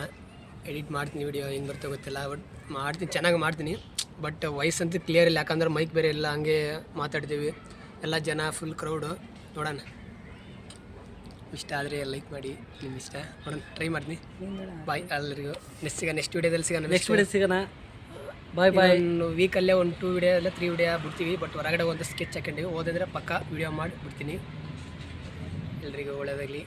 ಎಡಿಟ್ ಮಾಡ್ತೀನಿ ವಿಡಿಯೋ ಹೆಂಗೆ ಬರ್ತೋ ಗೊತ್ತಿಲ್ಲ. ಬಟ್ ಮಾಡ್ತೀನಿ, ಚೆನ್ನಾಗಿ ಮಾಡ್ತೀನಿ. ಬಟ್ ವಾಯ್ಸಂತೂ ಕ್ಲಿಯರ್ ಇಲ್ಲ, ಯಾಕಂದ್ರೆ ಮೈಕ್ ಬೇರೆ ಇಲ್ಲ. ಹಂಗೆ ಮಾತಾಡ್ತೀವಿ. ಎಲ್ಲ ಜನ ಫುಲ್ ಕ್ರೌಡು. ನೋಡೋಣ, ಇಷ್ಟ ಆದರೆ ಲೈಕ್ ಮಾಡಿ. ನಿಮ್ಮ ಇಷ್ಟ ನೋಡೋಣ, ಟ್ರೈ ಮಾಡ್ತೀನಿ. ಬಾಯ್ ಎಲ್ಲರಿಗೂ. ನೆಕ್ಸ್ಟ್ ವಿಡಿಯೋದಲ್ಲಿ ಸಿಗೋಣ. ಬಾಯ್ ಬಾಯ್. ವೀಕಲ್ಲೇ ಒಂದು 2 ವಿಡಿಯೋ ಇಲ್ಲ 3 ವಿಡಿಯೋ ಬಿಡ್ತೀವಿ. ಬಟ್ ಹೊರಗಡೆ ಒಂದು ಸ್ಕೆಚ್ ಹಾಕೊಂಡಿವಿ. ಓದಿದ್ರೆ ಪಕ್ಕ ವಿಡಿಯೋ ಮಾಡಿ ಬಿಡ್ತೀನಿ. ಎಲ್ರಿಗೂ ಒಳ್ಳೆಯದಾಗಲಿ.